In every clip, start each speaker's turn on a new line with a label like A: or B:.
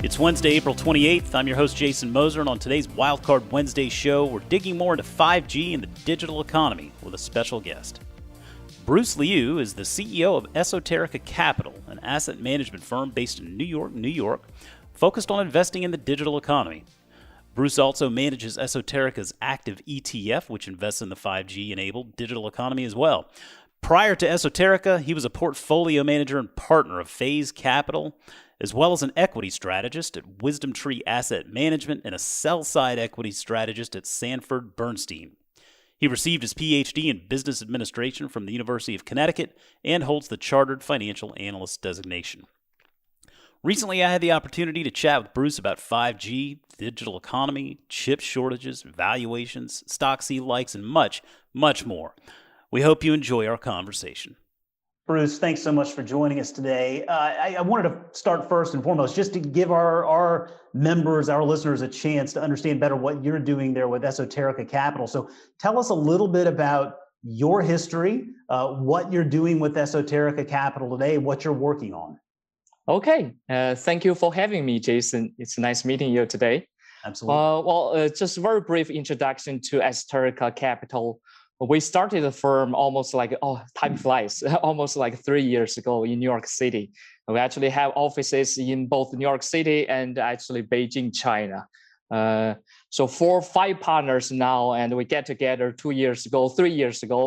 A: It's Wednesday, April 28th. I'm your host, Jason Moser, and on today's Wildcard Wednesday show, we're digging more into 5G and the digital economy with a special guest. Bruce Liu is the CEO of Esoterica Capital, an asset management firm based in New York, focused on investing in the digital economy. Bruce also manages Esoterica's active ETF, which invests in the 5G-enabled digital economy as well. Prior to Esoterica, he was a portfolio manager and partner of Phase Capital, as well as an equity strategist at Wisdom Tree Asset Management and a sell-side equity strategist at Sanford Bernstein. He received his PhD in business administration from the University of Connecticut and holds the Chartered Financial Analyst designation. Recently, I had the opportunity to chat with Bruce about 5G, digital economy, chip shortages, valuations, stocks he likes, and much, much more. We hope you enjoy our conversation.
B: Bruce, thanks so much for joining us today. I wanted to start first and foremost just to give our members, our listeners, a chance to understand better what you're doing there with Esoterica Capital. So tell us a little bit about your history, what you're doing with Esoterica Capital today, what you're working on.
C: Okay, thank you for having me, Jason. It's nice meeting you today.
B: Absolutely.
C: Just a very brief introduction to Esoterica Capital. We started the firm almost like, time flies, almost like 3 years ago in New York City. We actually have offices in both New York City and actually Beijing, China. So 4 or 5 partners now, and we get together 3 years ago,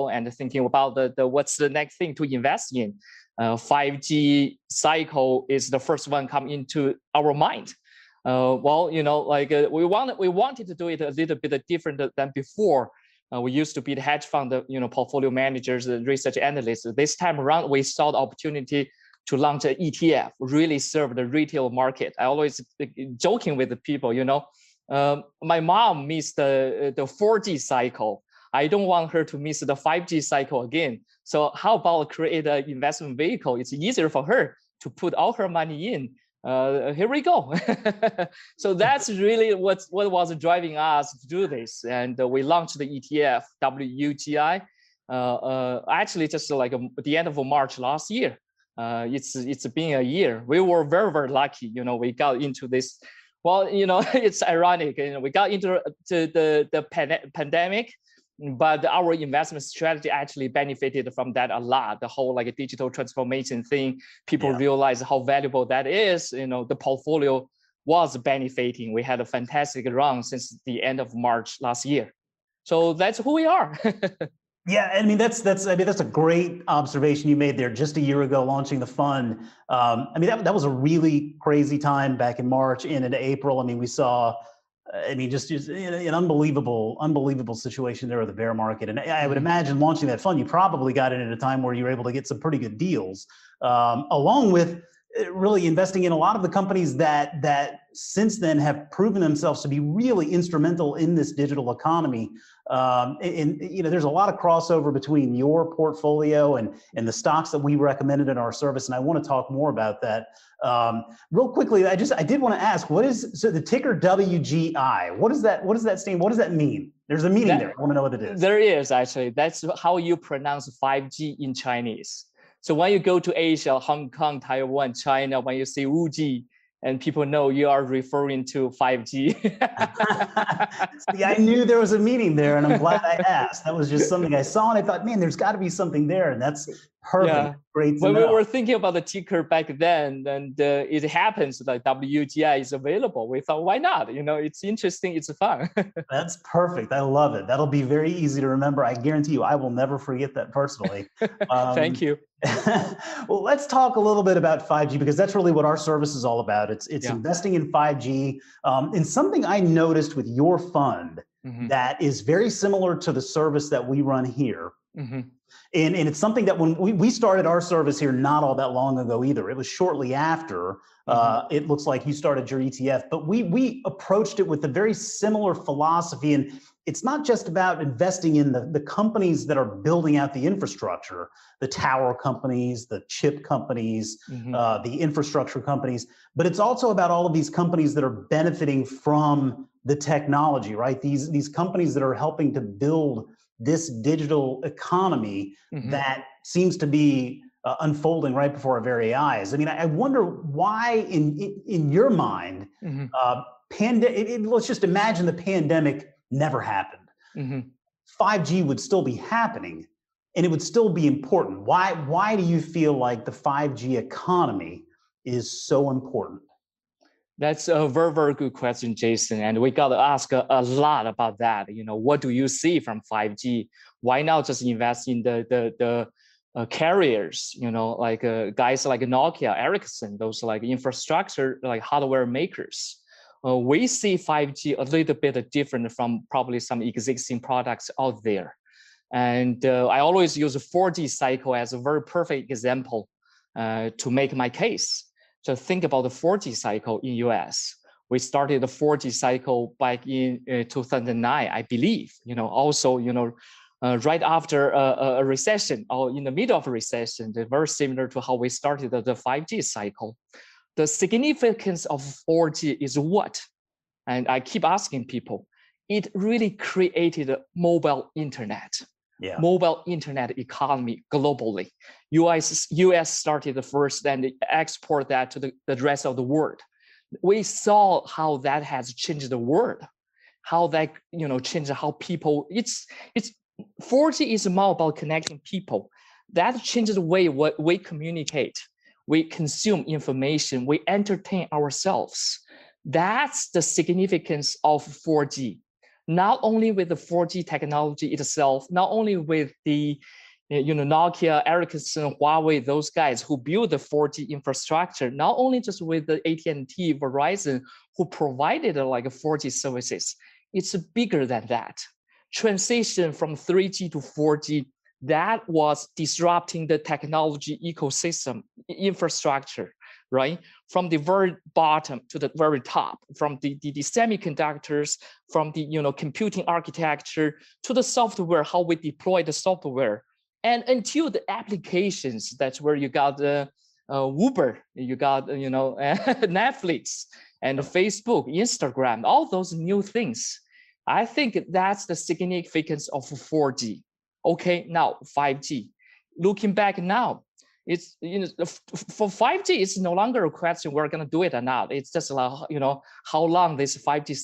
C: and thinking about the what's the next thing to invest in. 5G cycle is the first one come into our mind. We wanted to do it a little bit different than before. We used to be the hedge fund, portfolio managers, research analysts. This time around, we saw the opportunity to launch an ETF, really serve the retail market. I always joking with the people, my mom missed the 4G cycle. I don't want her to miss the 5G cycle again. So how about create an investment vehicle? It's easier for her to put all her money in. Here we go. So that's really what was driving us to do this. And we launched the ETF, WUGI, actually just like at the end of March last year. It's been a year. We were very, very lucky. We got into this. Well, it's ironic. We got into the pandemic, but our investment strategy actually benefited from that a lot. The whole digital transformation thing, people realize how valuable that is. The portfolio was benefiting. We had a fantastic run since the end of March last year. So that's who we are.
B: Yeah, I mean that's a great observation you made there. Just a year ago, launching the fund. That was a really crazy time back in March and into April. We saw. Just an unbelievable situation there with the bear market. And I would imagine launching that fund, you probably got it at a time where you were able to get some pretty good deals, along with really investing in a lot of the companies that since then have proven themselves to be really instrumental in this digital economy. There's a lot of crossover between your portfolio and the stocks that we recommended in our service. And I want to talk more about that. Real quickly, I did want to ask, so the ticker WGI, what does that stand? What does that mean? There's a meaning there. I want to know what it is.
C: There is actually. That's how you pronounce 5G in Chinese. So when you go to Asia, Hong Kong, Taiwan, China, when you say Wuji, and people know you are referring to 5G.
B: See, I knew there was a meaning there, and I'm glad I asked. That was just something I saw, and I thought, man, there's got to be something there, and that's perfect.
C: Yeah.
B: Great to
C: when
B: know.
C: We were thinking about the ticker back then, and it happens that WGI is available. We thought, why not? It's interesting. It's fun.
B: That's perfect. I love it. That'll be very easy to remember. I guarantee you, I will never forget that personally.
C: Thank you.
B: Well, let's talk a little bit about 5G, because that's really what our service is all about. It's investing in 5G. And something I noticed with your fund that is very similar to the service that we run here. And it's something that when we started our service here not all that long ago either. It was shortly after it looks like you started your ETF, but we approached it with a very similar philosophy. And it's not just about investing in the companies that are building out the infrastructure, the tower companies, the chip companies, the infrastructure companies, but it's also about all of these companies that are benefiting from the technology, right? These companies that are helping to build this digital economy that seems to be unfolding right before our very eyes. I mean, I wonder why, in your mind, let's just imagine the pandemic never happened. 5G would still be happening, and it would still be important. Why do you feel like the 5G economy is so important?
C: That's a very, very good question, Jason. And we got to ask a lot about that. You know, what do you see from 5G? Why not just invest in the carriers? You know, like guys like Nokia, Ericsson, those like infrastructure, like hardware makers. We see 5G a little bit different from probably some existing products out there. And I always use a 4G cycle as a very perfect example to make my case. So think about the 4G cycle in US. We started the 4G cycle back in 2009, I believe. You know, also, you know, right after a recession or in the middle of a recession, they're very similar to how we started the 5G cycle. The significance of 4G is what? And I keep asking people, it really created a mobile internet. Yeah. Mobile internet economy globally. US started the first and export that to the rest of the world. We saw how that has changed the world, how that, you know, changed how people, it's 4G is more about connecting people. That changes the way what we communicate, we consume information, we entertain ourselves. That's the significance of 4G. Not only with the 4G technology itself, not only with the, you know, Nokia, Ericsson, Huawei, those guys who build the 4G infrastructure, not only just with the AT&T, Verizon, who provided like 4G services, it's bigger than that. Transition from 3G to 4G, that was disrupting the technology ecosystem, infrastructure, right? From the very bottom to the very top, from the semiconductors, from the, you know, computing architecture to the software, how we deploy the software, and until the applications. That's where you got the Uber, you got, you know, Netflix and Facebook, Instagram, all those new things. I think that's the significance of 4G. Okay, now 5G. Looking back now, it's, you know, for 5G, it's no longer a question we're going to do it or not. It's just like, you know, how long this 5G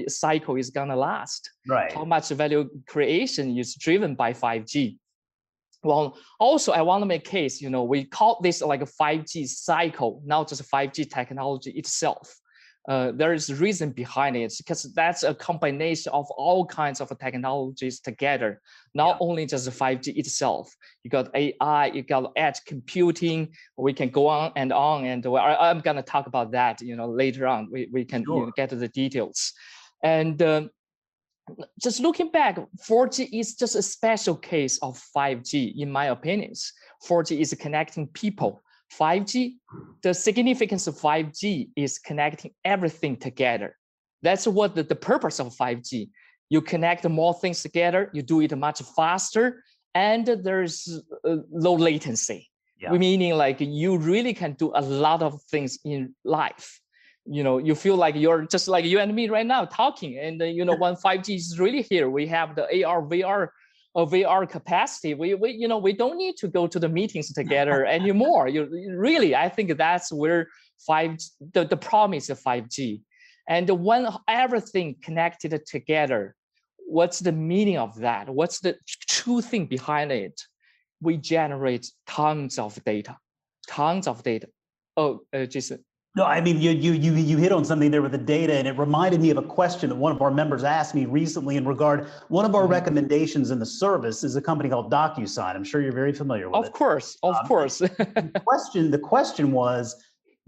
C: cycle is going to last. Right. How much value creation is driven by 5G. Well, also, I want to make a case, you know, we call this like a 5G cycle, not just 5G technology itself. There is a reason behind it, because that's a combination of all kinds of technologies together, not only just the 5G itself. You got AI, you got edge computing. We can go on, and I'm going to talk about that, you know, later on. We can you know, get to the details. And just looking back, 4G is just a special case of 5G, in my opinions. 4G is connecting people. 5G, the significance of 5G is connecting everything together. That's what the purpose of 5G. You connect more things together, you do it much faster, and there's low latency. Yeah. Meaning like you really can do a lot of things in life. You know, you feel like you're just like you and me right now talking, and you know, when 5G is really here, we have the AR, VR capacity. We you know, we don't need to go to the meetings together anymore. Really, I think that's where the promise of 5G. And when everything connected together, what's the meaning of that? What's the true thing behind it? We generate tons of data. Oh, Jason.
B: No, I mean, you hit on something there with the data, and it reminded me of a question that one of our members asked me recently in regard. One of our recommendations in the service is a company called DocuSign. I'm sure you're very familiar with it.
C: Of course.
B: The question was,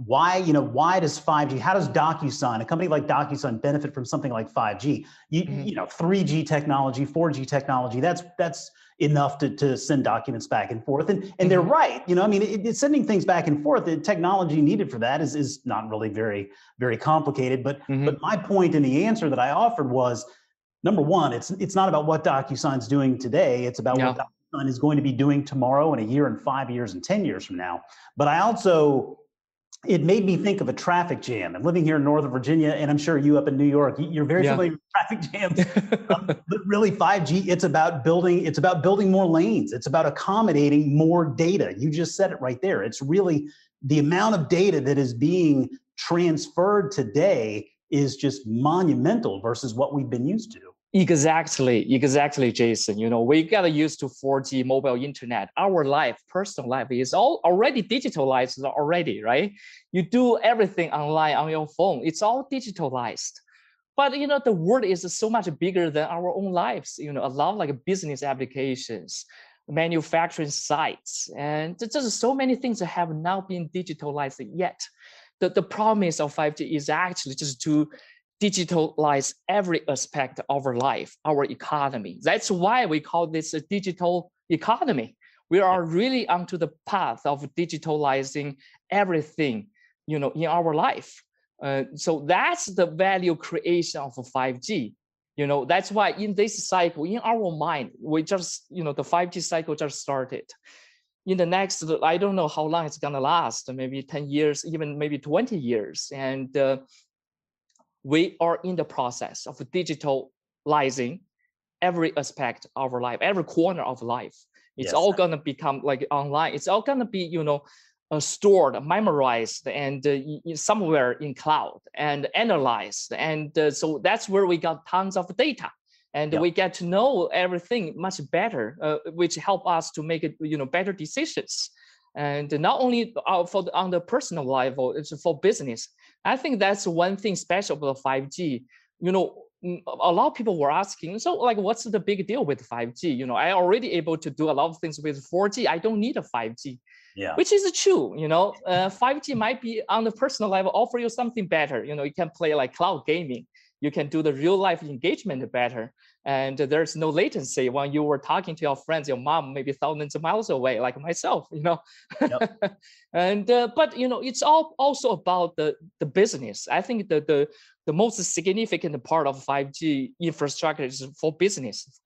B: why does 5G, how does DocuSign, a company like DocuSign, benefit from something like 5G? You know, 3G technology, 4G technology, that's enough to send documents back and forth. And they're right. You know, I mean, it's sending things back and forth. The technology needed for that is not really very, very complicated. But my point in the answer that I offered was, number one, it's not about what DocuSign's doing today. It's about what DocuSign is going to be doing tomorrow, and a year, and 5 years, and 10 years from now. But I also it made me think of a traffic jam. I'm living here in Northern Virginia, and I'm sure you up in New York, you're very familiar with traffic jams. But really, 5G, it's about building more lanes. It's about accommodating more data. You just said it right there. It's really the amount of data that is being transferred today is just monumental versus what we've been used to.
C: Exactly, Jason. We got used to 4G mobile internet. Our life, personal life, is all already digitalized already, right? You do everything online on your phone. It's all digitalized. But the world is so much bigger than our own lives. A lot of like business applications, manufacturing sites, and just so many things that have not been digitalized yet. The promise of 5G is actually just to digitalize every aspect of our life, our economy. That's why we call this a digital economy. We are really onto the path of digitalizing everything, in our life. So that's the value creation of 5G. That's why in this cycle, in our mind, we just, the 5G cycle just started. In the next, I don't know how long it's gonna last, maybe 10 years, even maybe 20 years. And we are in the process of digitalizing every aspect of our life, every corner of life. It's all gonna become like online. It's all gonna be, stored, memorized, and somewhere in cloud and analyzed. And so that's where we got tons of data, and we get to know everything much better, which help us to make it, better decisions. And not only on the personal level, it's for business. I think that's one thing special about 5G. A lot of people were asking, so like, what's the big deal with 5G? I already able to do a lot of things with 4G. I don't need a 5G. Yeah. Which is true. 5G might be on the personal level offer you something better. You can play like cloud gaming. You can do the real life engagement better. And there's no latency when you were talking to your friends, your mom, maybe thousands of miles away, like myself, Yep. And but it's all also about the business. I think the most significant part of 5G infrastructure is for business.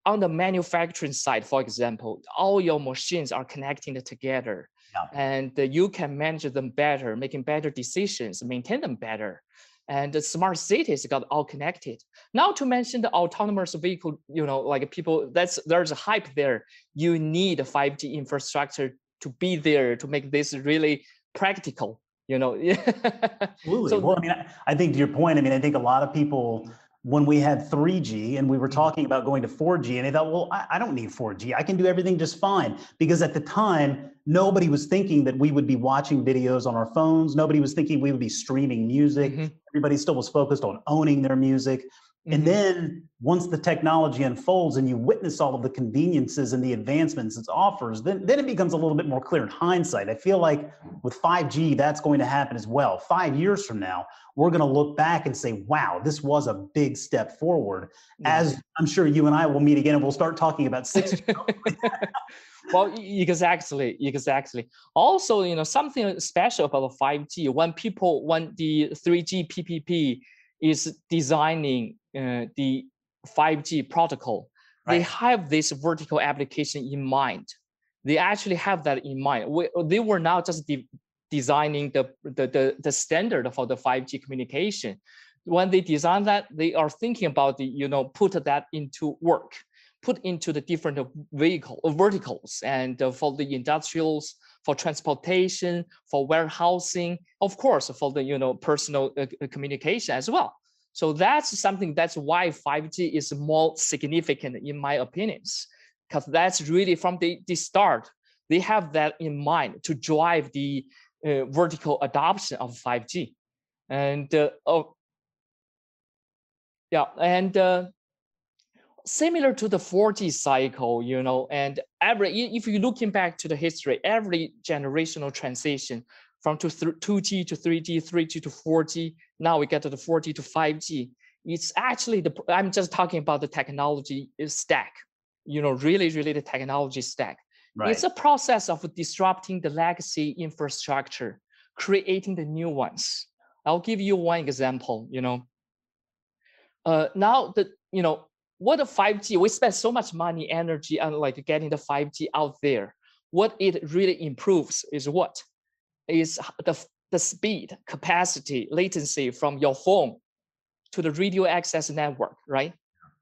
C: On the manufacturing side, for example, all your machines are connecting together. And you can manage them better, making better decisions, maintain them better. And the smart cities got all connected. Now to mention the autonomous vehicle, like people, there's a hype there. You need a 5G infrastructure to be there to make this really practical,
B: Absolutely. So, well, I think to your point, I think a lot of people, when we had 3G and we were talking about going to 4G, and they thought, well, I don't need 4G. I can do everything just fine. Because at the time, nobody was thinking that we would be watching videos on our phones. Nobody was thinking we would be streaming music. Everybody still was focused on owning their music. And then once the technology unfolds and you witness all of the conveniences and the advancements it offers, then it becomes a little bit more clear in hindsight. I feel like with 5G, that's going to happen as well. 5 years from now, we're going to look back and say, wow, this was a big step forward. As I'm sure you and I will meet again and we'll start talking about 6G.
C: Well, exactly. Also, something special about 5G, when the 3G PPP is designing the 5G protocol, they have this vertical application in mind. They actually have that in mind. They were not just designing the standard for the 5G communication. When they design that, they are thinking about put that into work, put into the different verticals, and for the industrials, for transportation, for warehousing, of course, for the personal communication as well. So that's why 5G is more significant in my opinions, because that's really from the start, they have that in mind to drive the vertical adoption of 5G. And similar to the 4G cycle, and if you're looking back to the history, every generational transition from 2G to 3G, 3G to 4G, now we get to the 4G to 5G. It's actually I'm just talking about the technology stack, really the technology stack. Right. It's a process of disrupting the legacy infrastructure, creating the new ones. I'll give you one example, now what a 5G, we spend so much money, energy on like getting the 5G out there. what it really improves is what? Is the speed, capacity, latency from your phone to the radio access network, right?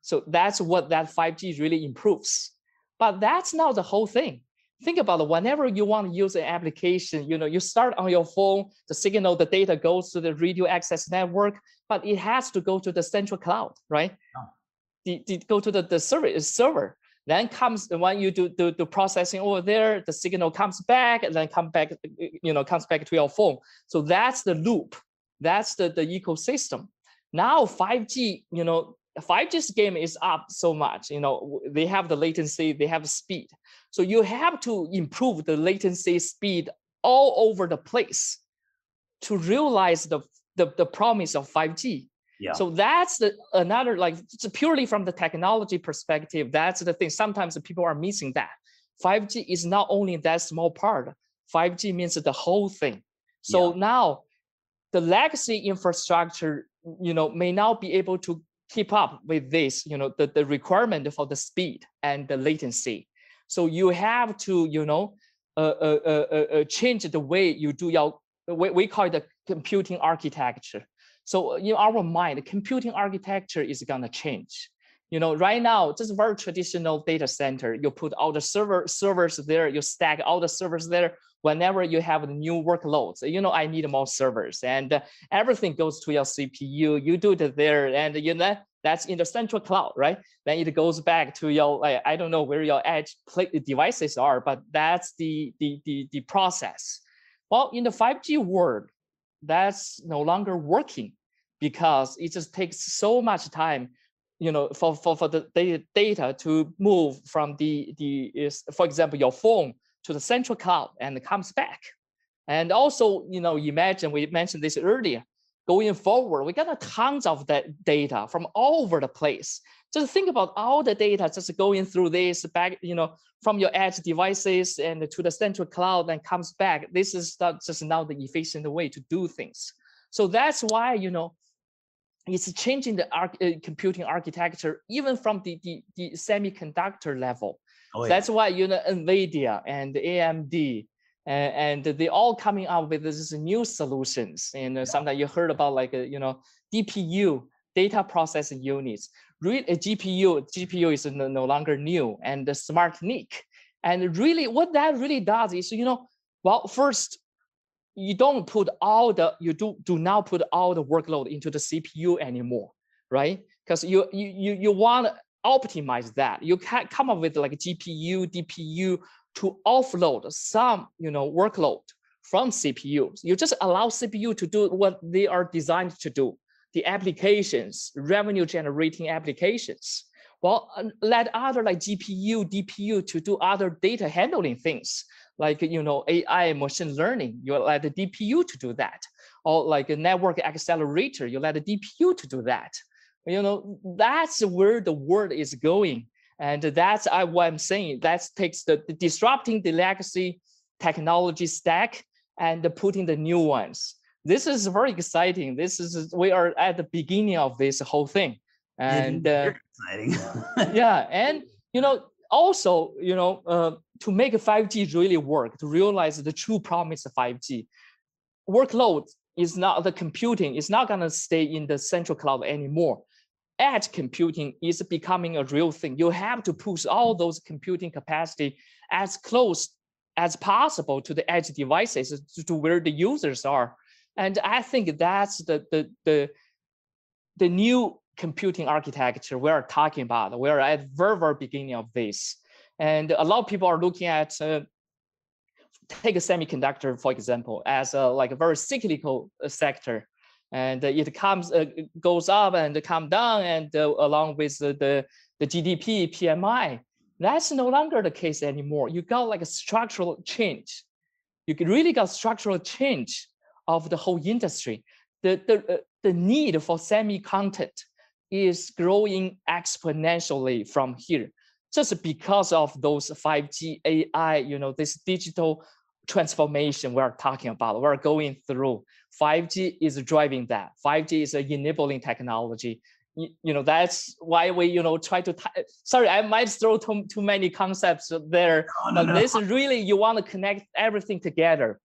C: So that's what that 5G really improves. But that's not the whole thing. Think about it. Whenever you want to use an application, you start on your phone, the signal, the data goes to the radio access network, but it has to go to the central cloud, right? Go to the server. Then comes when you do the processing over there, the signal comes back and then comes back to your phone. So that's the loop. That's the ecosystem. Now 5G, 5G's game is up so much. They have the latency, they have speed. So you have to improve the latency, speed all over the place to realize the promise of 5G.
B: Yeah.
C: So that's another, like, purely from the technology perspective, that's the thing. Sometimes people are missing that. 5G is not only that small part. 5G means the whole thing. So now the legacy infrastructure, may now be able to keep up with this, the requirement for the speed and the latency. So you have to, change the way you do your, we call it the computing architecture. So in our mind, computing architecture is gonna change. Right now, just very traditional data center, you put all the servers there, you stack all the servers there. Whenever you have new workloads, I need more servers, and everything goes to your CPU. You do it there, and that's in the central cloud, right? Then it goes back to your, I don't know where your edge devices are, but that's the process. Well, in the 5G world, that's no longer working because it just takes so much time, for the data to move from for example, your phone to the central cloud and it comes back. And also, imagine, we mentioned this earlier, going forward, we got tons of that data from all over the place. Just think about all the data just going through this back, from your edge devices and to the central cloud and comes back. This is not just now the efficient way to do things. So that's why, it's changing the computing architecture, even from the semiconductor level. Oh, yeah. That's why, NVIDIA and AMD, and they all coming up with these new solutions. And sometimes you heard about DPU, data processing units. Really, GPU is no longer new, and the smart NIC. And really, what that really does is, well, first, you don't put do not put all the workload into the CPU anymore, right? Because you want to optimize that. You can come up with like GPU, DPU to offload some, workload from CPUs. You just allow CPU to do what they are designed to do, the applications, revenue generating applications. Well, let other like GPU, DPU to do other data handling things, like, AI, machine learning, you let the DPU to do that. Or like a network accelerator, you let the DPU to do that. That's where the world is going. And that's what I'm saying. That takes the disrupting the legacy technology stack and putting the new ones. This is very exciting. We are at the beginning of this whole thing. And
B: very exciting.
C: yeah, and also, to make 5G really work, to realize the true promise of 5G, workload is not, the computing is not gonna stay in the central cloud anymore. Edge computing is becoming a real thing. You have to push all those computing capacity as close as possible to the edge devices, to where the users are. And I think that's the new computing architecture we're talking about. We're at the very, very beginning of this. And a lot of people are looking at, take a semiconductor, for example, as a very cyclical sector. And it goes up and come down, and along with the GDP, PMI. That's no longer the case anymore. You got like a structural change. You really got structural change of the whole industry. The need for semi-content is growing exponentially from here, just because of those 5G, AI, this digital transformation we're talking about, we're going through. 5G is driving that. 5G is an enabling technology. that's why we try to sorry, I might throw too many concepts there.
B: No.
C: This is really, you want to connect everything together.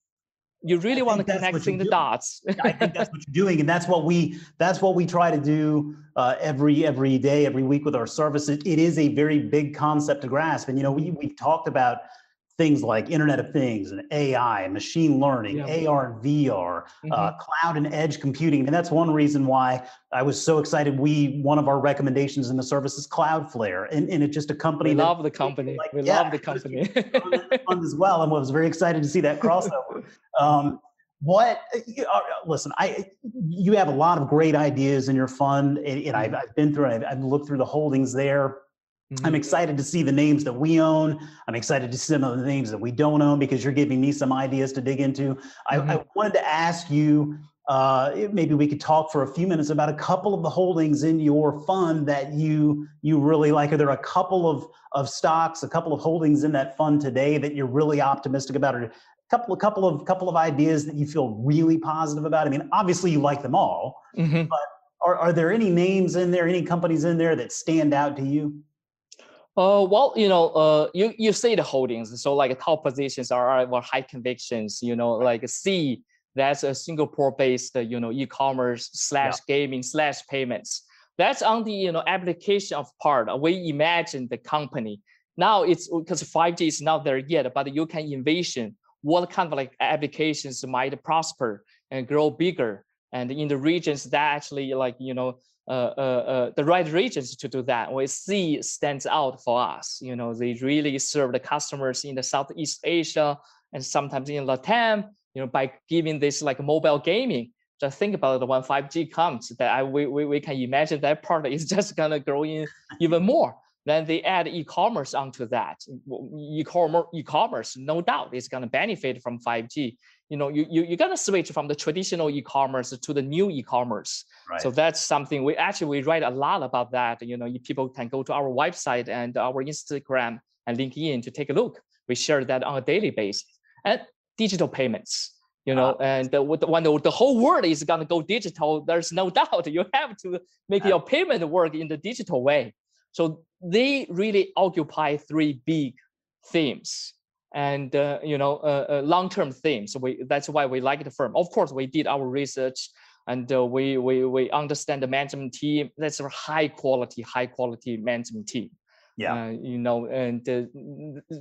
C: You really want to connect the dots.
B: I think that's what you're doing, and that's what we try to do every day, every week with our services. It is a very big concept to grasp, and we've talked about things like Internet of Things and AI, machine learning, AR and VR, cloud and edge computing. And that's one reason why I was so excited. One of our recommendations in the service is Cloudflare, and it's just a company.
C: We love the company. We love the company.
B: Fun as well, and I was very excited to see that crossover. Listen, you have a lot of great ideas in your fund, and I've been through it. I've looked through the holdings there. I'm excited to see the names that we own. I'm excited to see some of the names that we don't own, because you're giving me some ideas to dig into. I wanted to ask you, maybe we could talk for a few minutes about a couple of the holdings in your fund that you really like. Are there a couple of stocks, a couple of holdings in that fund today that you're really optimistic about, or a couple of ideas that you feel really positive about? I mean, obviously you like them all, but are there any names in there, any companies in there that stand out to you?
C: Well, you say the holdings. So like top positions are our high convictions, like C, that's a Singapore-based, e-commerce / gaming / payments. That's on the, application of part. We imagine the company. Now it's because 5G is not there yet, but you can envision what kind of like applications might prosper and grow bigger. And in the regions that actually like, the right regions to do that. We see stands out for us. They really serve the customers in the Southeast Asia and sometimes in Latam, by giving this like mobile gaming. Just think about it, when 5G comes, that we can imagine that part is just gonna grow in even more. Then they add e-commerce onto that. E-commerce, no doubt, is gonna benefit from 5G. You're gonna switch from the traditional e-commerce to the new e-commerce. Right. So that's something we write a lot about that. People can go to our website and our Instagram and LinkedIn to take a look. We share that on a daily basis. And digital payments, and when the whole world is gonna go digital, there's no doubt you have to make your payment work in the digital way. So they really occupy three big themes. And long-term themes. So that's why we like the firm. Of course, we did our research, and we understand the management team. That's a high quality management team. Yeah.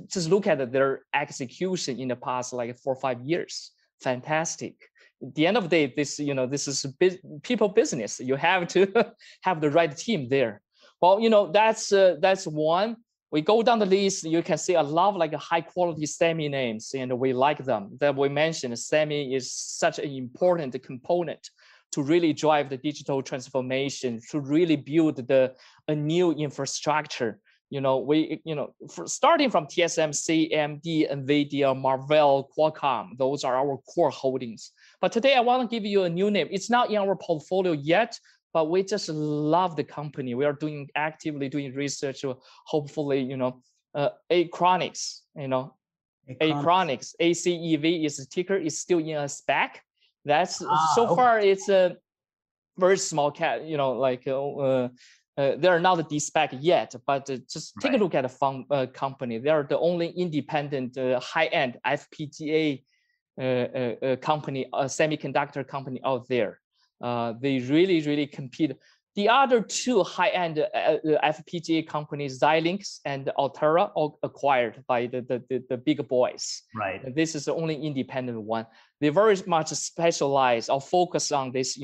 C: Just look at their execution in the past like 4 or 5 years. Fantastic. At the end of the day, this is people business. You have to have the right team there. Well, that's one. We go down the list, you can see a lot of like high quality semi names, and we like them. That we mentioned, semi is such an important component to really drive the digital transformation, to really build a new infrastructure. Starting from TSMC, AMD, NVIDIA, Marvell, Qualcomm, those are our core holdings. But today I want to give you a new name. It's not in our portfolio yet, but we just love the company. We are actively doing research. Hopefully, Acronics, Acronics, ACEV is the ticker, is still in a SPAC. That's so far it's a very small cap. They're not a de-SPAC yet, but just take a look at the fund company. They are the only independent high-end FPGA company, a semiconductor company out there. They really compete. The other two high-end FPGA companies, Xilinx and Altera, all acquired by the big boys. Right. And this is the only independent one. They very much specialize or focus on this,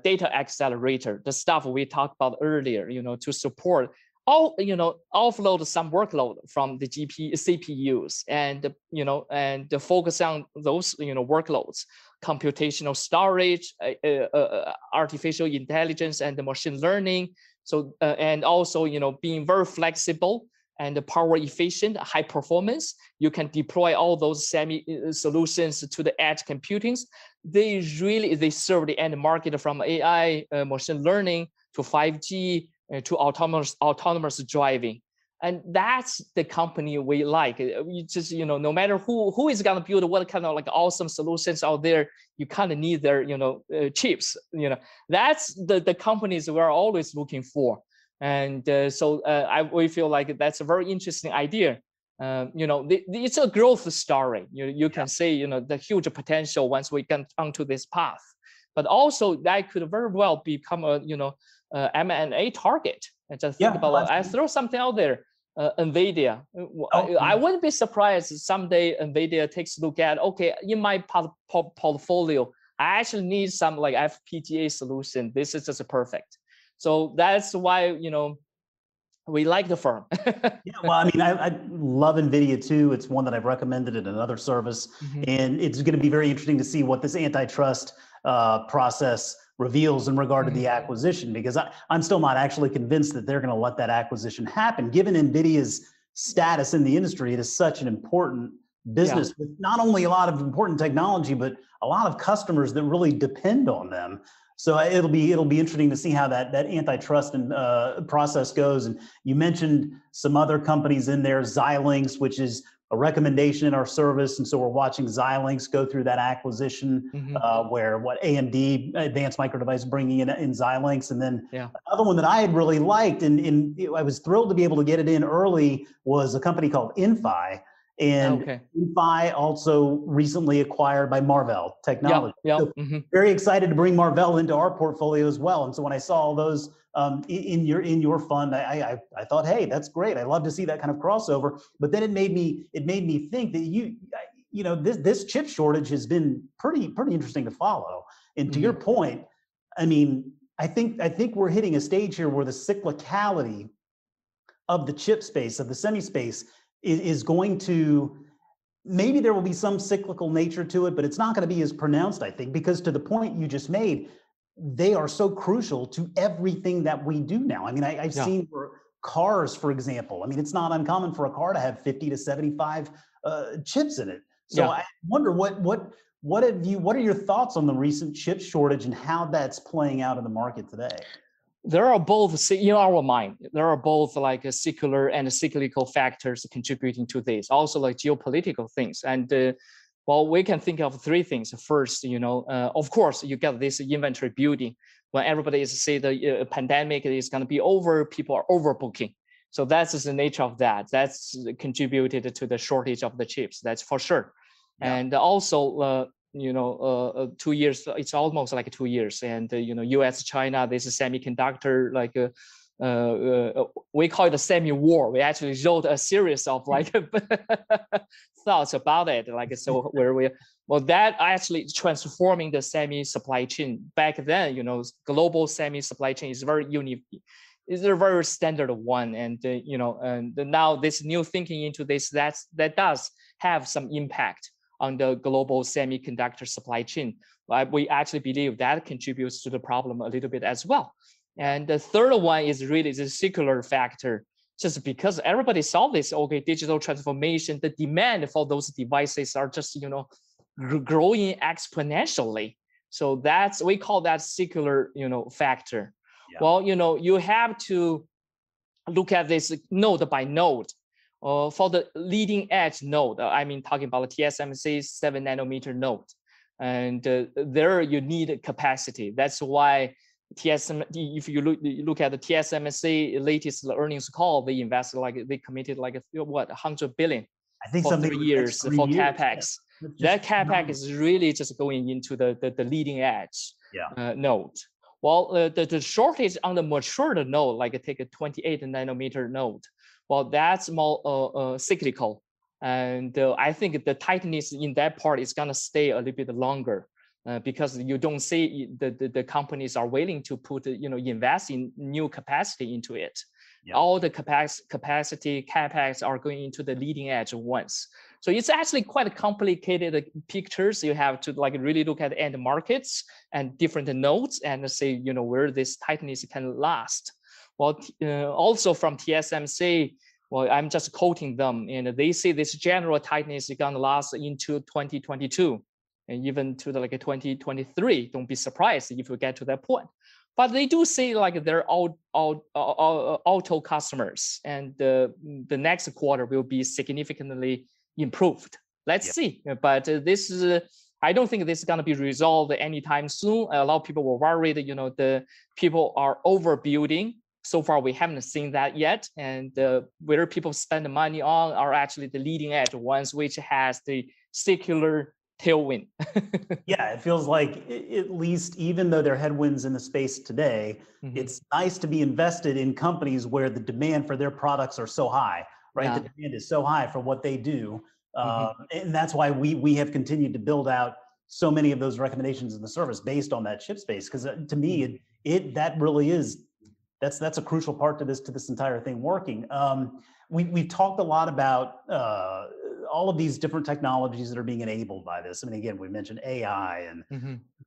C: data accelerator, the stuff we talked about earlier, to support offload some workload from the CPUs and focus on those, workloads, computational storage, artificial intelligence, and the machine learning. So, and also, being very flexible and power efficient, high performance. You can deploy all those semi solutions to the edge computing. They serve the end market from AI, machine learning to 5G, to autonomous driving. And that's the company we like. You just, no matter who is gonna build what kind of like awesome solutions out there, you kind of need their, chips. That's the companies we're always looking for. And so we feel like that's a very interesting idea. It's a growth story. You can say, the huge potential once we get onto this path. But also that could very well become a, M&A target. And just think about, I throw something out there. NVIDIA. I wouldn't be surprised someday NVIDIA takes a look at, okay, in my portfolio, I actually need some like FPGA solution. This is just perfect. So that's why, we like the firm.
B: Yeah, well, I mean, I love NVIDIA too. It's one that I've recommended in another service. And it's going to be very interesting to see what this antitrust process reveals in regard to the acquisition, because I'm still not actually convinced that they're going to let that acquisition happen. Given NVIDIA's status in the industry, it is such an important business with not only a lot of important technology, but a lot of customers that really depend on them. So it'll be interesting to see how that antitrust and process goes. And you mentioned some other companies in there, Xilinx, which is a recommendation in our service, and so we're watching Xilinx go through that acquisition, where AMD, Advanced Micro Device, bringing in Xilinx, and then another one that I had really liked, and I was thrilled to be able to get it in early, was a company called Inphi. And Inphi also recently acquired by Marvell Technology. So very excited to bring Marvell into our portfolio as well. And so when I saw all those in your fund, I thought, hey, that's great. I love to see that kind of crossover. But then it made me think that this chip shortage has been pretty interesting to follow. And to your point, I mean, I think we're hitting a stage here where the cyclicality of the chip space, of the semi space, is going to, maybe there will be some cyclical nature to it, but it's not going to be as pronounced, I think, because to the point you just made, they are so crucial to everything that we do now. I mean, I've seen for cars, for example, I mean, it's not uncommon for a car to have 50 to 75 chips in it. So I wonder what are your thoughts on the recent chip shortage and how that's playing out in the market today?
C: There are both, in our mind, there are both like a secular and cyclical factors contributing to this, also like geopolitical things. And we can think of three things. First, of course, you get this inventory building. When everybody is say the pandemic is going to be over, people are overbooking. So that's the nature of that. That's contributed to the shortage of the chips. That's for sure. And also, 2 years, it's almost like 2 years. And, US, China, this is semiconductor, like, we call it a semi-war. We actually wrote a series of like thoughts about it. Like, so that actually transforming the semi supply chain. Back then, global semi supply chain is very unique. Is a very standard one. And, and now this new thinking into this, that does have some impact on the global semiconductor supply chain. We actually believe that contributes to the problem a little bit as well. And the third one is really the secular factor, just because everybody saw this, digital transformation, the demand for those devices are just, growing exponentially. So we call that secular, factor. Well, you have to look at this node by node. For the leading edge node, talking about the TSMC 7 nanometer node, and there you need capacity. That's why if you look at the TSMC latest earnings call, they committed like what, 100 billion for 3 years for capex. That capex is really just going into the leading edge node. Well, the shortage on the mature node, like take a 28 nanometer node. Well, that's more cyclical, and I think the tightness in that part is gonna stay a little bit longer because you don't see the companies are willing to put invest in new capacity into it. All the capacity capex are going into the leading edge once. So it's actually quite a complicated pictures. You have to like really look at end markets and different nodes and say where this tightness can last. Well, also from TSMC, well, I'm just quoting them, and they say this general tightness is going to last into 2022. and even to the 2023. Don't be surprised if we get to that point. But they do say they're auto customers, and the next quarter will be significantly improved. Let's see. But this is I don't think this is going to be resolved anytime soon. A lot of people were worried, the people are overbuilding. So far, we haven't seen that yet. And where people spend the money on are actually the leading edge ones, which has the secular tailwind.
B: Yeah, it feels like at least even though there are headwinds in the space today, it's nice to be invested in companies where the demand for their products are so high, right?
C: Yeah.
B: The demand is so high for what they do. And that's why we have continued to build out so many of those recommendations in the service based on that chip space. Because to me, that really is, that's a crucial part to this entire thing working. We've talked a lot about all of these different technologies that are being enabled by this. I mean, again, we mentioned AI and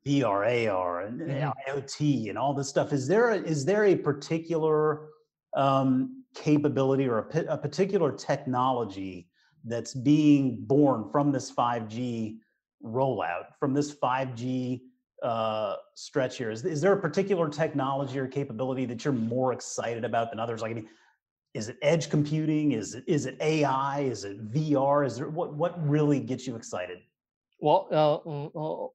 B: VR, AR, and IoT, and all this stuff. Is there a particular capability or a particular technology that's being born from this 5G rollout, from this 5G stretch here? Is there a particular technology or capability that you're more excited about than others? Like, I mean, is it edge computing? Is it AI? Is it VR? Is there what really gets you excited?
C: Well,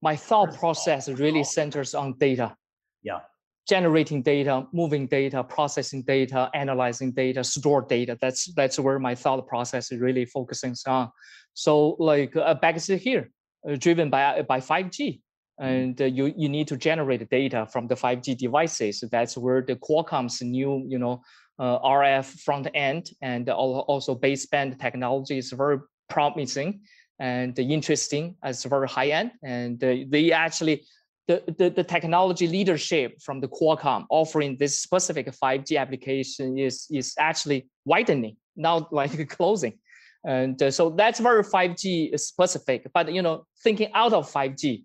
C: my thought process really centers on data.
B: Yeah.
C: Generating data, moving data, processing data, analyzing data, store data. That's where my thought process is really focusing on. So back here, driven by 5G. And you need to generate data from the 5G devices. That's where the Qualcomm's new, RF front end and also baseband technology is very promising and interesting. It's very high end, and they actually the technology leadership from the Qualcomm offering this specific 5G application is actually widening, not closing. And so that's very 5G specific. But thinking out of 5G.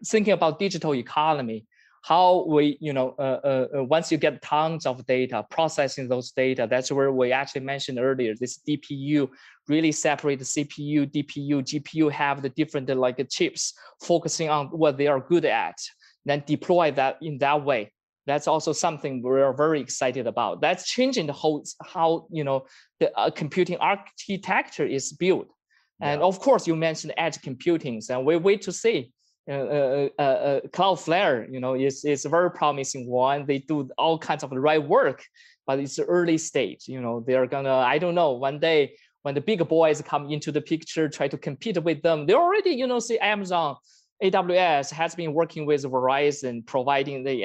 C: Thinking about digital economy, how we, once you get tons of data, processing those data, that's where we actually mentioned earlier, this DPU really separate the CPU, DPU, GPU, have the different chips, focusing on what they are good at, then deploy that in that way. That's also something we're very excited about. That's changing the whole, how, the computing architecture is built. And of course, you mentioned edge computing, and we wait to see. Cloudflare, is a very promising one. They do all kinds of the right work, but it's the early stage. They're gonna, I don't know, one day when the big boys come into the picture, try to compete with them. They already, see Amazon, AWS has been working with Verizon, providing the,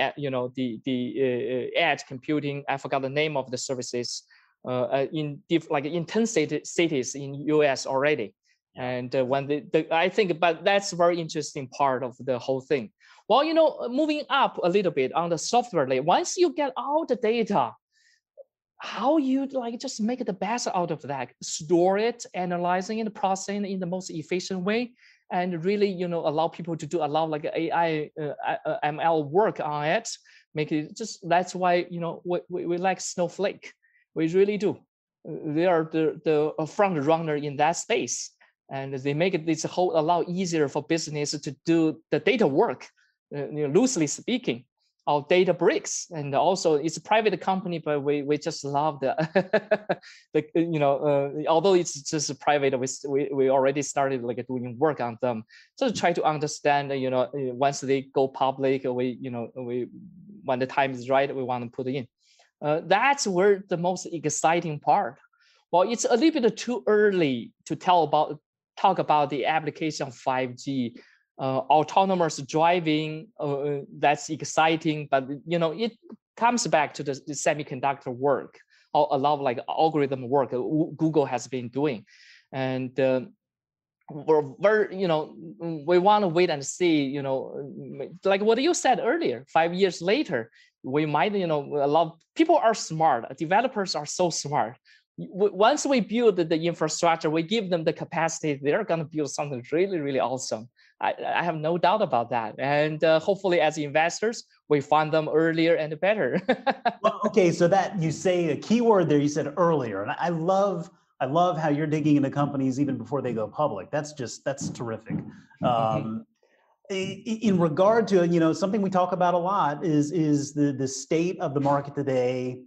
C: edge computing. I forgot the name of the services in 10 cities in US already. And when I think, but that's a very interesting part of the whole thing. Well, moving up a little bit on the software layer, once you get all the data, how you just make the best out of that, store it, analyzing it, processing it in the most efficient way, and really, allow people to do a lot AI, ML work on it. Make it just, that's why, we like Snowflake. We really do. They are the front runner in that space. And they make it this whole a lot easier for business to do the data work, loosely speaking, of Databricks. And also it's a private company, but we just love the, although it's just private, we already started doing work on them. So try to understand, once they go public, when the time is right, we want to put it in. That's where the most exciting part. Well, it's a little bit too early to talk about the application of 5G, autonomous driving. That's exciting, but it comes back to the semiconductor work, a lot of algorithm work Google has been doing, and we're very, we want to wait and see. Like what you said earlier, 5 years later, we might, a lot of people are smart. Developers are so smart. Once we build the infrastructure, we give them the capacity, they're going to build something really, really awesome. I have no doubt about that. And hopefully as investors, we find them earlier and better.
B: Well, okay, so that you say a key word there, you said earlier, and I love I love how you're digging into companies even before they go public. That's terrific. In regard to, something we talk about a lot is the state of the market today,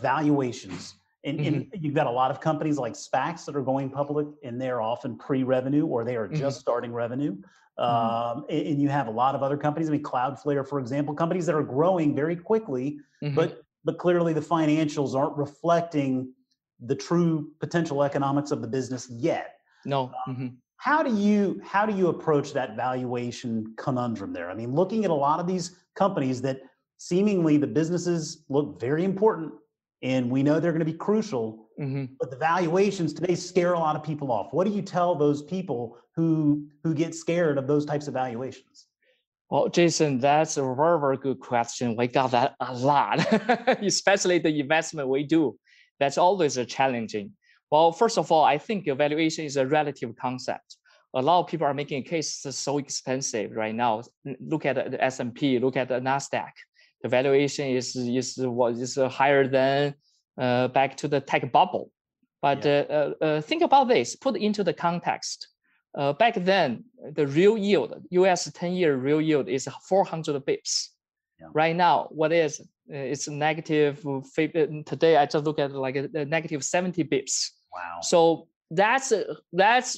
B: valuations. And you've got a lot of companies like SPACs that are going public, and they're often pre-revenue or they are just starting revenue. And you have a lot of other companies. I mean, Cloudflare, for example, companies that are growing very quickly, but clearly the financials aren't reflecting the true potential economics of the business yet.
C: No.
B: How do you approach that valuation conundrum there? I mean, looking at a lot of these companies that seemingly the businesses look very important and we know they're going to be crucial, but the valuations today scare a lot of people off. What do you tell those people who get scared of those types of valuations?
C: Well, Jason, that's a very, very good question. We got that a lot, especially the investment we do. That's always challenging. Well, first of all, I think evaluation is a relative concept. A lot of people are making a case it's so expensive right now. Look at the S&P, look at the NASDAQ. The valuation is higher than back to the tech bubble. But think about this, put it into the context. Back then, the real yield, US 10-year real yield is 400 bips. Yeah. Right now, what is it? It's negative. Today, I just look at like a negative 70 bips.
B: Wow.
C: So that's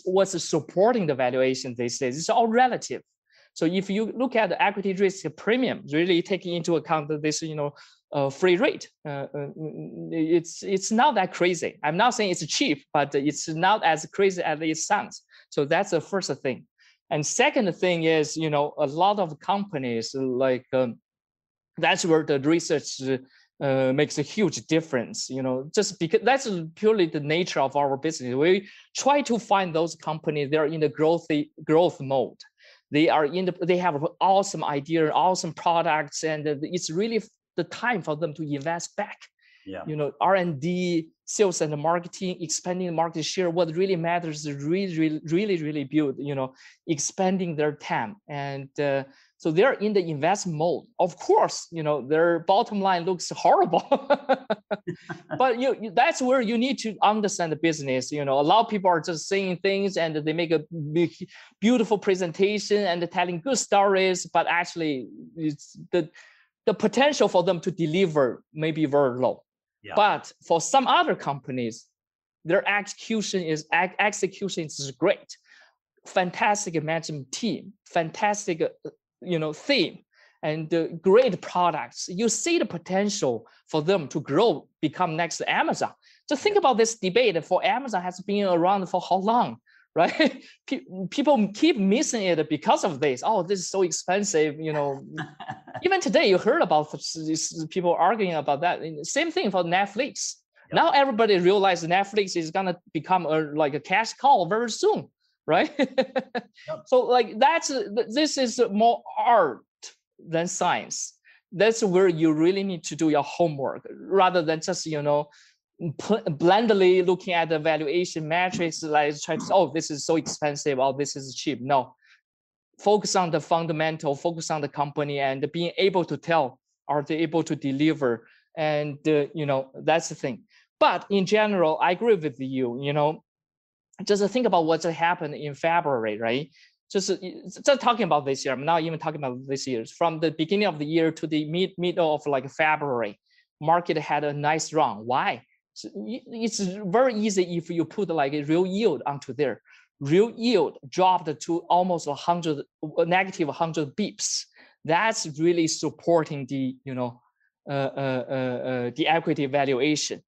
C: what's supporting the valuation these days. It's all relative. So if you look at the equity risk premium, really taking into account this, free rate, it's not that crazy. I'm not saying it's cheap, but it's not as crazy as it sounds. So that's the first thing. And second thing is, a lot of companies like that's where the research makes a huge difference. Just because that's purely the nature of our business. We try to find those companies. They're in the growth mode. They have an awesome idea, awesome products, and it's really the time for them to invest back. Yeah. R&D, sales and marketing, expanding market share. What really matters is really build, expanding their TAM. And so they're in the investment mode. Of course, their bottom line looks horrible, but that's where you need to understand the business. A lot of people are just saying things and they make a big, beautiful presentation and telling good stories, but actually it's the potential for them to deliver may be very low. Yeah. But for some other companies, their execution is great. Fantastic management team, fantastic theme, and great products. You see the potential for them to grow, become next Amazon. Just think about this debate. For Amazon has been around for how long, right? People keep missing it because of this. Oh, this is so expensive, Even today, you heard about people arguing about that. Same thing for Netflix. Yep. Now everybody realizes Netflix is gonna become like a cash cow very soon, right? Yep. So this is more art than science. That's where you really need to do your homework rather than just blindly looking at the valuation metrics, like try to say, oh, this is so expensive, oh, this is cheap. No. Focus on the fundamental, focus on the company, and being able to tell, are they able to deliver? And, that's the thing. But in general, I agree with you, just think about what happened in February, right? Just talking about this year, I'm not even talking about this year. From the beginning of the year to the middle of February, market had a nice run. Why? It's very easy if you put a real yield onto there. Real yield dropped to almost negative 100 bips. That's really supporting the the equity valuation.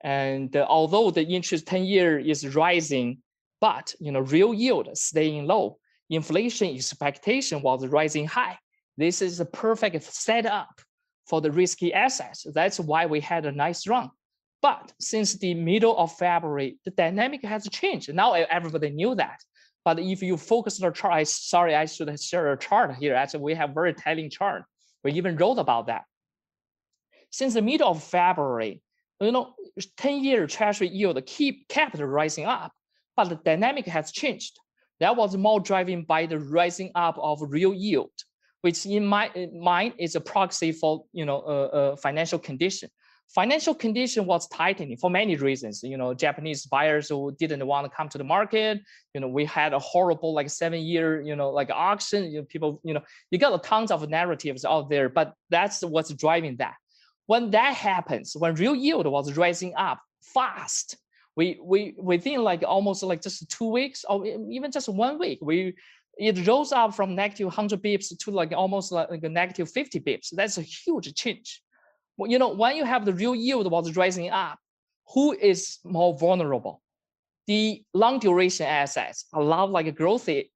C: And although the interest 10-year is rising, but real yield staying low, inflation expectation was rising high. This is a perfect setup for the risky assets. That's why we had a nice run. But since the middle of February, the dynamic has changed. Now everybody knew that. But if you focus on the chart, I should share a chart here. Actually, we have very telling chart. We even wrote about that. Since the middle of February, 10-year treasury yield kept rising up, but the dynamic has changed. That was more driven by the rising up of real yield, which in my mind is a proxy for financial condition. Financial condition was tightening for many reasons. Japanese buyers who didn't want to come to the market. We had a horrible 7-year, auction. People, you got tons of narratives out there, but that's what's driving that. When that happens, when real yield was rising up fast, we within almost just 2 weeks or even just 1 week, it rose up from negative 100 bips to almost a negative 50 bips. That's a huge change. Well, when you have the real yield was rising up, who is more vulnerable? The long duration assets, a lot like growthy,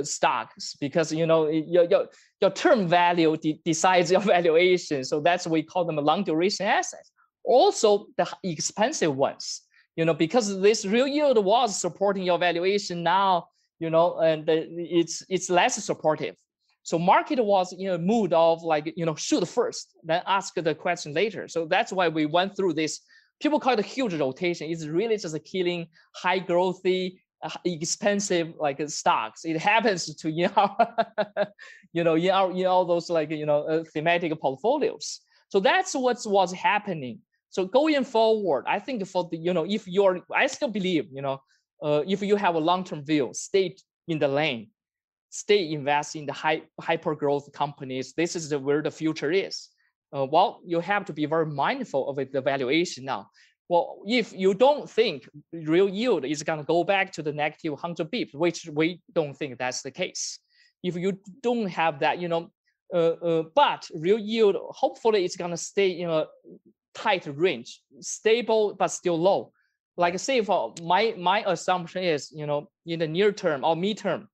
C: stocks, because your term value decides your valuation. So that's why we call them long duration assets. Also, the expensive ones, because this real yield was supporting your valuation now, and it's less supportive. So market was in a mood of shoot first, then ask the question later. So that's why we went through this. People call it a huge rotation. It's really just killing high growthy, expensive stocks. It happens to in all those thematic portfolios. So that's what was happening. So going forward, I think for the I still believe if you have a long-term view, stay in the lane. Stay invest in the hyper growth companies. This is where the future is. Well, you have to be very mindful of the valuation now. Well, if you don't think real yield is going to go back to the negative 100 bips, which we don't think that's the case. If you don't have that, but real yield, hopefully it's going to stay in a tight range, stable but still low. Like say for my assumption is, in the near term or midterm,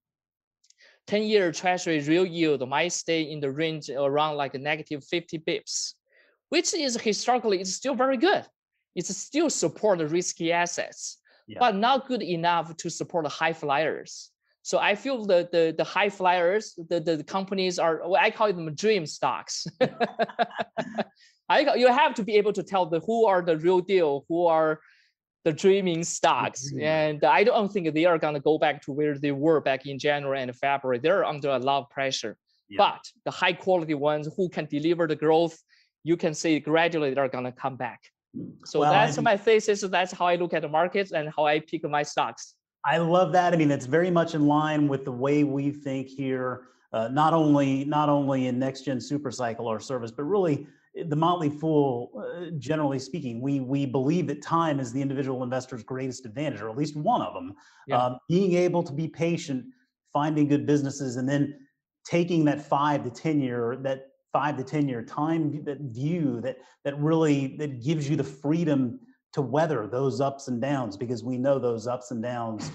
C: 10-year treasury real yield might stay in the range around negative 50 bips, which is historically it's still very good. It's still support the risky assets, but not good enough to support the high flyers. So I feel the high flyers, the companies are, I call them dream stocks. You have to be able to tell who are the real deal, who are the dreaming stocks. And I don't think they are going to go back to where they were back in January and February. They're under a lot of pressure. But the high quality ones who can deliver the growth, you can see gradually they're going to come back. So that's my thesis. That's how I look at the markets and how I pick my stocks.
B: I love that. I mean, it's very much in line with the way we think here, not only in next gen super cycle or service, but really the Motley Fool, generally speaking, we believe that time is the individual investor's greatest advantage, or at least one of them. Being able to be patient, finding good businesses, and then taking that 5 to 10 year time, that view that gives you the freedom to weather those ups and downs, because we know those ups and downs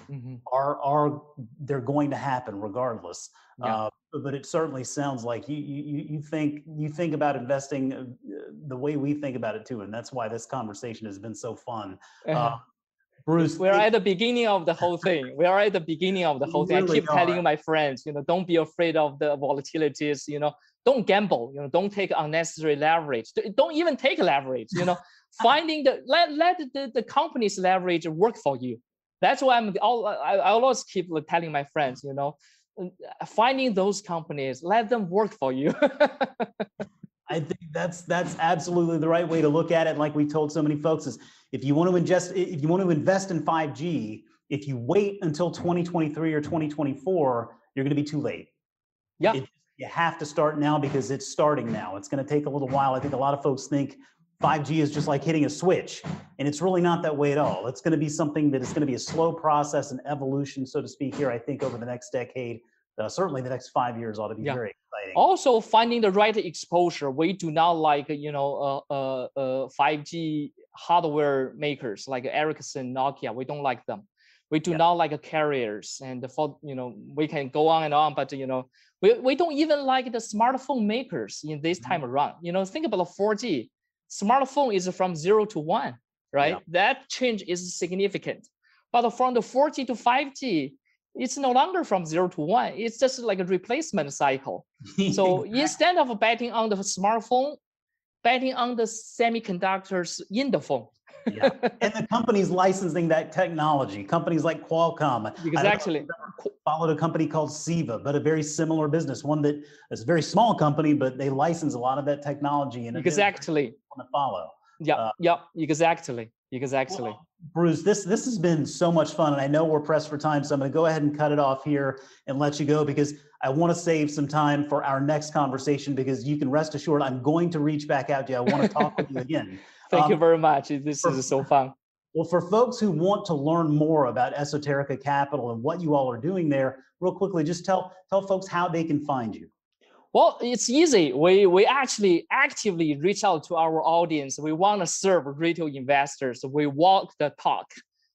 B: they're going to happen regardless. But it certainly sounds like you think about investing the way we think about it too, and that's why this conversation has been so fun. Bruce,
C: we're at the beginning of the whole thing. We are at the beginning of the whole thing. I keep telling my friends, don't be afraid of the volatilities. Don't gamble. Don't take unnecessary leverage. Don't even take leverage. Finding let the company's leverage work for you. That's why I always keep telling my friends, finding those companies, let them work for you.
B: I think that's absolutely the right way to look at it. Like we told so many folks, is if you want to invest in 5G, if you wait until 2023 or 2024, you're going to be too late. You have to start now, because it's starting now. It's going to take a little while. I think a lot of folks think 5G is just like hitting a switch, and it's really not that way at all. It's going to be something that is going to be a slow process and evolution, so to speak, here, I think, over the next decade. Certainly the next 5 years ought to be very exciting.
C: Also, finding the right exposure. We do not like 5G hardware makers like Ericsson, Nokia. We don't like them. We do not like carriers, and we can go on and on, but we don't even like the smartphone makers in this time around. Think about the 4G. Smartphone is from 0 to 1, right? That change is significant. But from the 4G to 5G, it's no longer from 0 to 1. It's just like a replacement cycle. So instead of betting on the smartphone, betting on the semiconductors in the phone.
B: And the companies licensing that technology, companies like Qualcomm.
C: Exactly.
B: Followed a company called Siva, but a very similar business, one that is a very small company, but they license a lot of that technology. And
C: exactly.
B: Want to follow.
C: Yeah, exactly.
B: Well, Bruce, this has been so much fun, and I know we're pressed for time, so I'm going to go ahead and cut it off here and let you go because I want to save some time for our next conversation. Because you can rest assured, I'm going to reach back out to you. I want to talk with you again.
C: Thank you very much. This is so fun.
B: Well, for folks who want to learn more about Esoterica Capital and what you all are doing there, real quickly, just tell folks how they can find you.
C: Well, it's easy. We actually actively reach out to our audience. We want to serve retail investors. We walk the talk.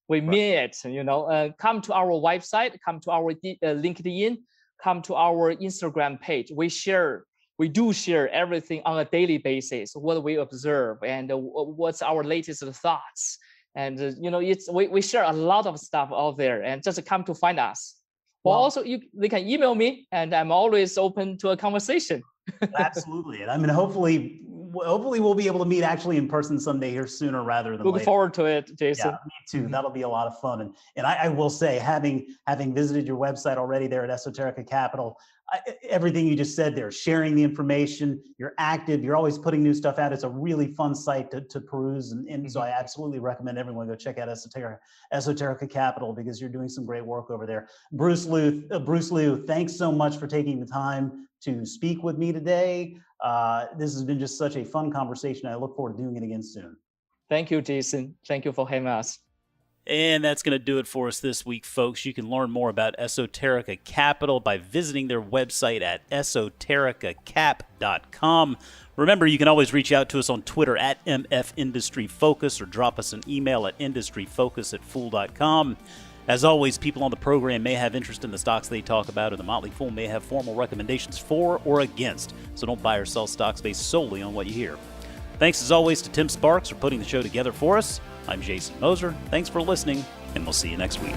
C: We mean it. Come to our website, come to our LinkedIn, come to our Instagram page. We do share everything on a daily basis, what we observe and what's our latest thoughts. And we share a lot of stuff out there, and just come to find us. Well, also they can email me, and I'm always open to a conversation.
B: Absolutely, and I mean, hopefully we'll be able to meet actually in person someday here sooner rather than later.
C: Looking forward to it, Jason.
B: Yeah, me too. That'll be a lot of fun. And I will say, having visited your website already there at Esoterica Capital, everything you just said there, sharing the information, you're active, you're always putting new stuff out. It's a really fun site to peruse. And so I absolutely recommend everyone go check out Esoterica Capital because you're doing some great work over there. Bruce Liu, thanks so much for taking the time to speak with me today. This has been just such a fun conversation. I look forward to doing it again soon.
C: Thank you, Jason. Thank you for having us.
A: And that's going to do it for us this week, folks. You can learn more about Esoterica Capital by visiting their website at esotericacap.com. Remember, you can always reach out to us on Twitter at MF Industry Focus or drop us an email at industryfocus@fool.com. As always, people on the program may have interest in the stocks they talk about, or the Motley Fool may have formal recommendations for or against. So don't buy or sell stocks based solely on what you hear. Thanks as always to Tim Sparks for putting the show together for us. I'm Jason Moser. Thanks for listening, and we'll see you next week.